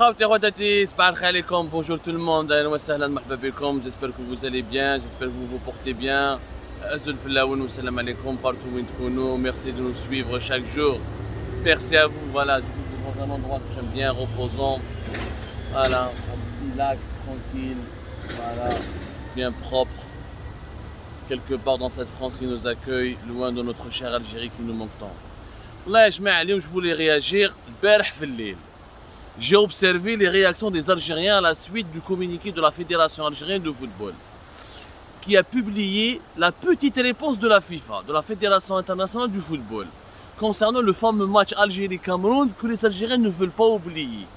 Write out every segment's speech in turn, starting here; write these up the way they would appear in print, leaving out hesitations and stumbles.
خاوتي غداتي صباح الخير عليكم. Bonjour tout le monde, اهلا وسهلا مرحبا بكم. J'espère que vous allez bien, j'espère que vous vous portez bien. Azul Filaoun, salam alaikum partout où vous êtes. Merci de nous suivre chaque jour. Merci à vous. Voilà, du coup, c'est dans un endroit que j'aime bien, reposant. Voilà, un petit lac tranquille. Voilà, bien propre. Quelque part dans cette France qui nous accueille, loin de notre chère Algérie qui nous manque tant. Là, je voulais réagir. J'ai observé les réactions des Algériens à la suite du communiqué de la Fédération algérienne de football, qui a publié la petite réponse de la FIFA, de la Fédération internationale du football, concernant le fameux match Algérie-Cameroun que les Algériens ne veulent pas oublier.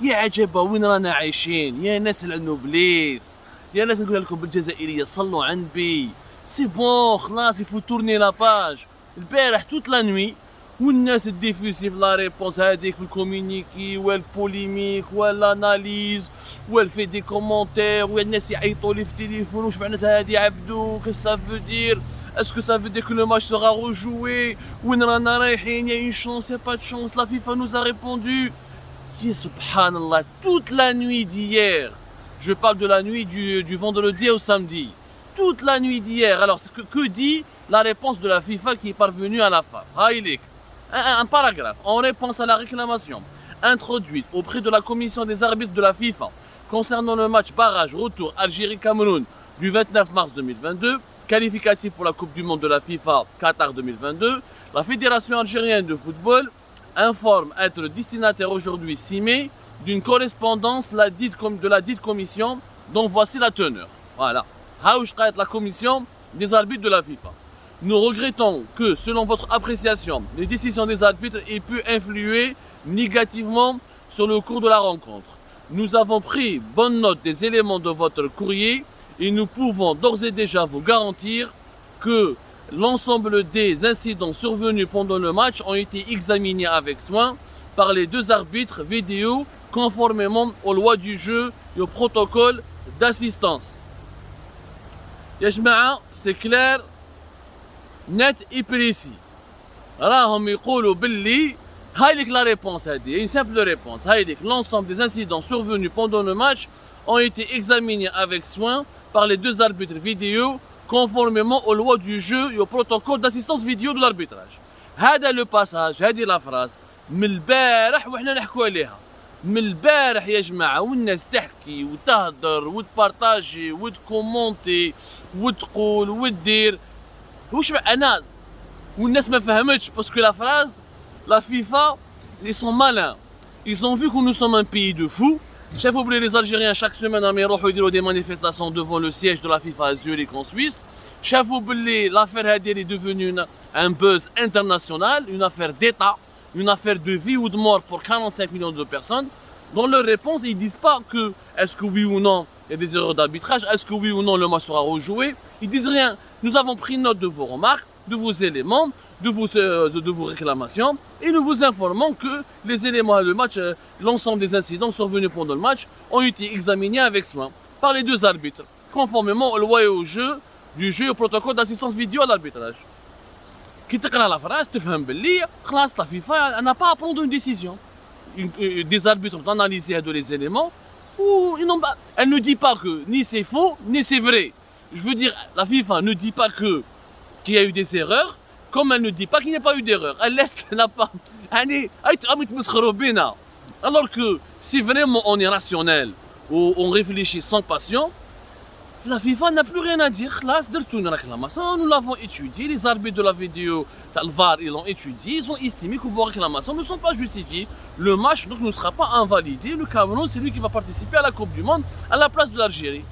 يا عجبا وين رانا عايشين يا ناس العنوبليس يا ناس نقول لكم بالجزائريه صلوا عن بي سي بون خلاص il faut tourner la page. البارح toute la nuit والناس الديفيسيف لا ريبونس هذيك في الكومينيكي والبوليميك والاناليز والفي دي كومونتير والناس يعيطوا لي في التليفون واش معناتها هذه عبدو كاش سافو دير اسكو سافو دير كو لو ماتش سورا روجوي وين رانا رايحين يا اون شونس يا با دو شونس لا فيفا نوز ا ريبوندو. Subhanallah, toute la nuit d'hier, je parle de la nuit du vendredi au samedi, toute la nuit d'hier. Alors, que dit la réponse de la FIFA qui est parvenue à la FAF? Un paragraphe en réponse à la réclamation introduite auprès de la commission des arbitres de la FIFA concernant le match barrage retour Algérie-Cameroun du 29 mars 2022, qualificatif pour la Coupe du Monde de la FIFA Qatar 2022, la Fédération algérienne de football informe être destinataire aujourd'hui 6 mai d'une correspondance de la dite commission dont voici la teneur. Voilà. La commission des arbitres de la FIFA. Nous regrettons que, selon votre appréciation, les décisions des arbitres aient pu influer négativement sur le cours de la rencontre. Nous avons pris bonne note des éléments de votre courrier et nous pouvons d'ores et déjà vous garantir que l'ensemble des incidents survenus pendant le match ont été examinés avec soin par les deux arbitres vidéo conformément aux lois du jeu et au protocole d'assistance. Ya jma'a, c'est clair, net et précis. راهم يقولوا باللي هاي la réponse هذه, une simple réponse. L'ensemble des incidents survenus pendant le match ont été examinés avec soin par les deux arbitres vidéo conformément aux lois du jeu et au protocole d'assistance vidéo de l'arbitrage. هذا le passage, هذه la phrase من البارح وإحنا نحكوا عليها. من البارح يا جماعة والناس تحكي وتهدر وتبارطاجي وتكومونتي وتقول وتدير. وش أنا والناس ما فهمتش parce que la phrase, la FIFA, ils sont malins. Ils ont vu que nous sommes un pays de fous. Chef oublié les Algériens chaque semaine à Miroh ils des manifestations devant le siège de la FIFA à Zurich en Suisse. Chef oublié l'affaire Hadir est devenue un buzz international, une affaire d'État, une affaire de vie ou de mort pour 45 millions de personnes. Dans leur réponse, ils disent pas que est-ce que oui ou non il y a des erreurs d'arbitrage, est-ce que oui ou non le match sera rejoué. Ils disent rien. Nous avons pris note de vos remarques, de vos éléments, de vos réclamations et nous vous informons que les éléments du match, l'ensemble des incidents survenus pendant le match ont été examinés avec soin par les deux arbitres, conformément aux lois et au jeu du jeu et au protocole d'assistance vidéo à l'arbitrage. Qui تقرا la phrase تفهم باللي خلاص la FIFA n'a pas à prendre une décision. Des arbitres ont analysé les éléments ou elle ne dit pas que ni c'est faux ni c'est vrai. Je veux dire, la FIFA ne dit pas qu'il y a eu des erreurs, comme elle ne dit pas qu'il n'y a pas eu d'erreur. Elle laisse la part. Alors que si vraiment on est rationnel ou on réfléchit sans passion, la FIFA n'a plus rien à dire. Là, nous l'avons étudié, les arbitres de la vidéo, le VAR, ils l'ont étudié, ils ont estimé que vos réclamations ne sont pas justifiées. Le match donc ne sera pas invalidé. Le Cameroun, c'est lui qui va participer à la Coupe du Monde à la place de l'Algérie.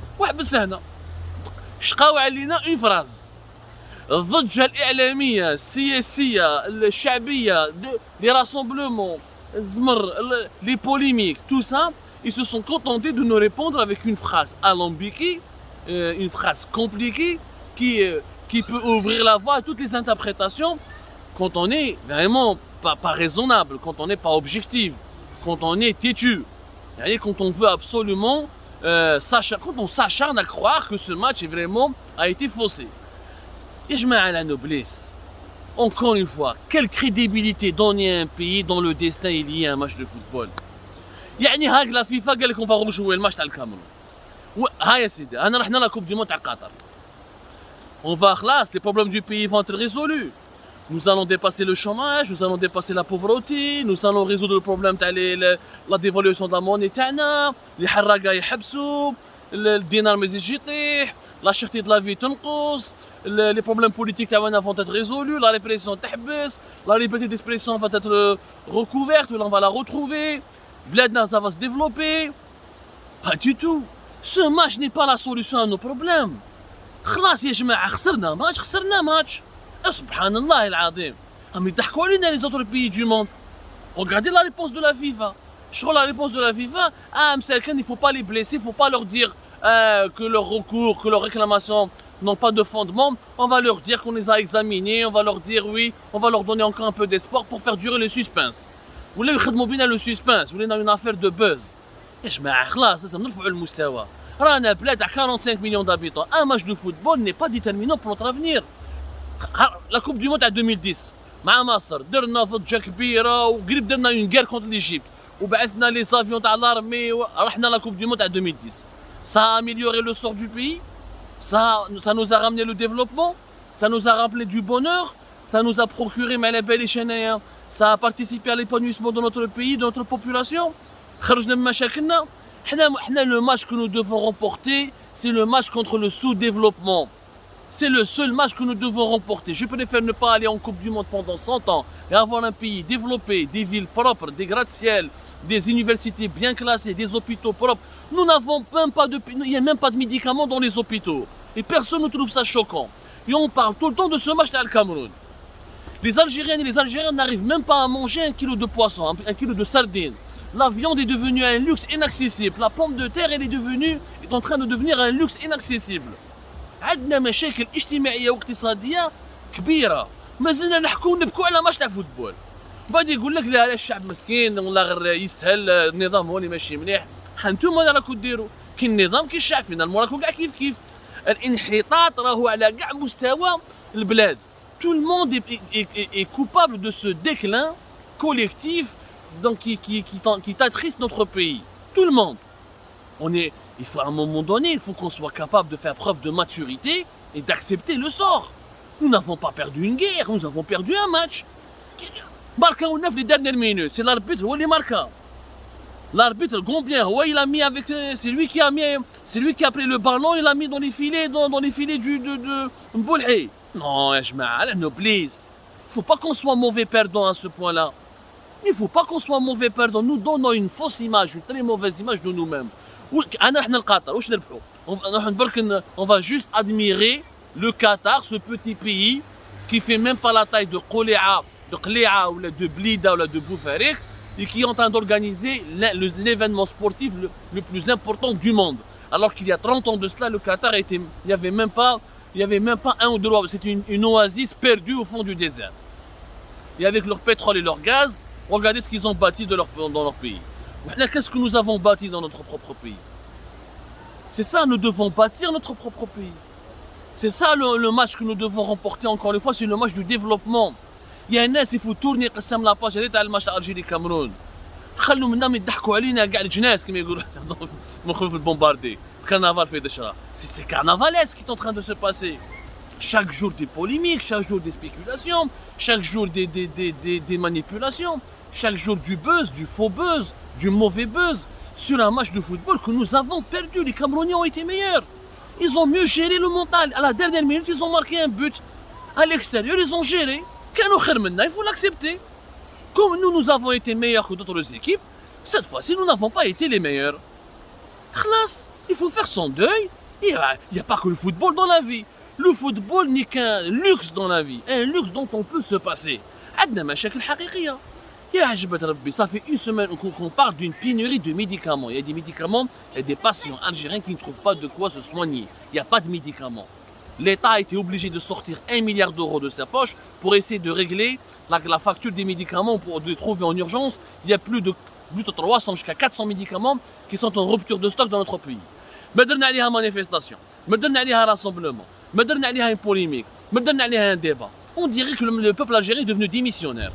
شقاو علينا une phrase. الضجة الإعلامية السياسية الشعبية les rassemblements الزمر les polémiques tout ça ils se sont contentés de nous répondre avec une phrase alambiquée, une phrase compliquée qui peut ouvrir la voie à toutes les interprétations quand on est vraiment pas raisonnable, quand on n'est pas objectif, quand on est têtu, quand on veut absolument quand on s'acharne à croire que ce match a été faussé. Et je mets à la noblesse. Encore une fois, quelle crédibilité donner à un pays dont le destin est lié à un match de football? يعني هاك لا فيفا قال لك اون فا رجوي الماتش تاع الكاميرون. ها يا سيدي انا رحنا لا كوب دي موند تاع قطر. On va خلاص les problèmes du pays vont être résolus. Nous allons dépasser le chômage, nous allons dépasser la pauvreté, nous allons résoudre le problème تاع la dévaluation de la monnaie تاعنا، les حراقة يحبسوا، الدينار ما يزيدش يطيح، la cherté de la vie تنقص، les problèmes politiques تاعنا vont être résolus, la répression تحبس، la liberté d'expression va être recouverte, on va la retrouver. بلادنا ça va se développer. Pas du tout. Ce match n'est pas la solution à nos problèmes. خلاص يا جماعة خسرنا ماتش. سبحان الله العظيم. هم يضحكوا علينا les autres pays du monde. Regardez la réponse de la FIFA. Je crois la réponse de la FIFA, مساكن il faut pas les blesser, il faut pas leur dire que leurs recours, que leurs réclamations n'ont pas de fondement. On va leur dire qu'on les a examinés, on va leur dire oui, on va leur donner encore un peu d'espoir pour faire durer le suspense. ولا يخدموا بينا لو سسبانس ولينا اون افير دو بوز. يا جماعه خلاص لازم نرفعوا المستوى. رانا بلاد تاع 45 مليون d'habitants. Un match de football n'est pas déterminant pour notre avenir. لا كوب دي مون تاع 2010 مع مصر درنا ضجه كبيره وقريب درنا اون غير كونتر ليجيبت وبعثنا لي زافيون تاع لارمي ورحنا لا كوب دي مون تاع 2010. Ça a amélioré le sort du pays. Ça nous a ramené le développement. Ça nous a rappelé du bonheur. Ça nous a procuré مع بال شنايا. Ça a participé à l'épanouissement de notre pays, de notre population. خرجنا من مشاكلنا. حنا le match que nous devons remporter, c'est le match contre le sous-développement. C'est le seul match que nous devons remporter. Je préfère ne pas aller en Coupe du Monde pendant 100 ans et avoir un pays développé, des villes propres, des gratte-ciel, des universités bien classées, des hôpitaux propres. Nous n'avons même pas il n'y a même pas de médicaments dans les hôpitaux. Et personne ne trouve ça choquant. Et on parle tout le temps de ce match dans le Cameroun. Les Algériennes et les Algériens n'arrivent même pas à manger un kilo de poisson, un kilo de sardines. La viande est devenue un luxe inaccessible. La pomme de terre, elle est en train de devenir un luxe inaccessible. عندنا مشاكل اجتماعية واقتصادية كبيرة. ما زلنا نبكوا على ماتش تاع فوتبول. بعد يقول لك لا الشعب مسكين ولا غير يستاهل النظام هو اللي ماشي مليح. انتوما راكم ديروا كي النظام كي الشعب فينا راكم كاع كيف. الانحطاط راهو على كاع مستوى البلاد. Tout le monde est coupable de ce déclin collectif donc, qui attriste notre pays. Tout le monde. Il faut à un moment donné, il faut qu'on soit capable de faire preuve de maturité et d'accepter le sort. Nous n'avons pas perdu une guerre, nous avons perdu un match. Marqué au 9 les dernières minutes, c'est l'arbitre qui marque. L'arbitre combien il a mis avec, c'est lui qui a pris le ballon, il l'a mis dans les filets, dans les filets de Mboulhi. Non, no, please. Il ne faut pas qu'on soit mauvais perdant à ce point-là. Il ne faut pas qu'on soit mauvais perdant. Nous donnons une fausse image, une très mauvaise image de nous-mêmes. On va juste admirer le Qatar, ce petit pays qui fait même pas la taille de Qoléa, de Qléa ou de Blida ou de Boufarik et qui est en train d'organiser l'événement sportif le plus important du monde. Alors qu'il y a 30 ans de cela, le Qatar il n'y avait même pas un ou deux, c'était une oasis perdue au fond du désert. Et avec leur pétrole et leur gaz, regardez ce qu'ils ont bâti dans leur pays. Qu'est-ce que nous avons bâti dans notre propre pays? C'est ça, nous devons bâtir notre propre pays. C'est ça le match que nous devons remporter encore une fois, c'est le match du développement. Il y a un ناس il faut tourner قسم la page هذه تاع الماتش الجيري كاميرون. خلوا منهم يضحكوا علينا كاع الجناس كما يقولوا مخلوف البومباردي. Carnaval fait des chats. C'est carnavalesque qui est en train de se passer. Chaque jour des polémiques, chaque jour des spéculations, chaque jour des manipulations, chaque jour du buzz, du faux buzz, du mauvais buzz sur un match de football que nous avons perdu. Les Camerounais ont été meilleurs. Ils ont mieux géré le mental. À la dernière minute, ils ont marqué un but. À l'extérieur, ils ont géré. Il faut l'accepter. Comme nous avons été meilleurs que d'autres équipes, cette fois-ci, nous n'avons pas été les meilleurs. Khlas. Il faut faire son deuil. Il n'y a pas que le football dans la vie. Le football n'est qu'un luxe dans la vie. Un luxe dont on peut se passer. Ça fait une semaine qu'on parle d'une pénurie de médicaments. Il y a des médicaments et des patients algériens qui ne trouvent pas de quoi se soigner. Il n'y a pas de médicaments. L'État a été obligé de sortir 1 milliard d'euros de sa poche pour essayer de régler la facture des médicaments, pour les trouver en urgence. Il y a plus de 300 jusqu'à 400 médicaments qui sont en rupture de stock dans notre pays. ما درنا عليها manifestation, ما درنا عليها rassemblement, ما درنا عليها une polémique, ما درنا عليها un débat. On dirait que le peuple algérien est devenu démissionnaire.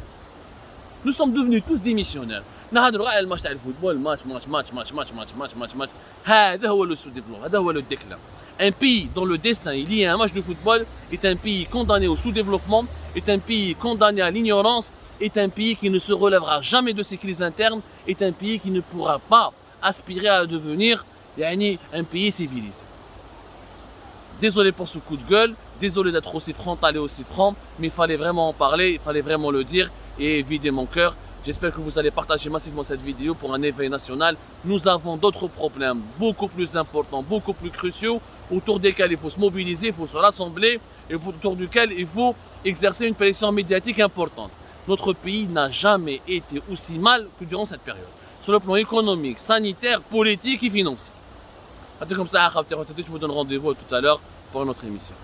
Nous sommes devenus tous démissionnaires. نهضروا على الماتش تاع الفوتبول ماتش ماتش ماتش ماتش ماتش ماتش ماتش ماتش ماتش هذا هو لو سو ديفلوب هذا هو لو déclin. Un pays dont le destin est lié à un match de football est un pays condamné au sous-développement, est un pays condamné à l'ignorance, est un pays qui ne se relèvera jamais de ses crises internes, est un pays qui ne pourra pas aspirer à devenir un pays civilisé. Désolé pour ce coup de gueule, désolé d'être aussi frontal et aussi franc, mais il fallait vraiment en parler, il fallait vraiment le dire et vider mon cœur. J'espère que vous allez partager massivement cette vidéo pour un éveil national. Nous avons d'autres problèmes beaucoup plus importants, beaucoup plus cruciaux, autour desquels il faut se mobiliser, il faut se rassembler et autour duquel il faut exercer une pression médiatique importante. Notre pays n'a jamais été aussi mal que durant cette période, sur le plan économique, sanitaire, politique et financier. Je vous donne rendez-vous tout à l'heure pour notre émission.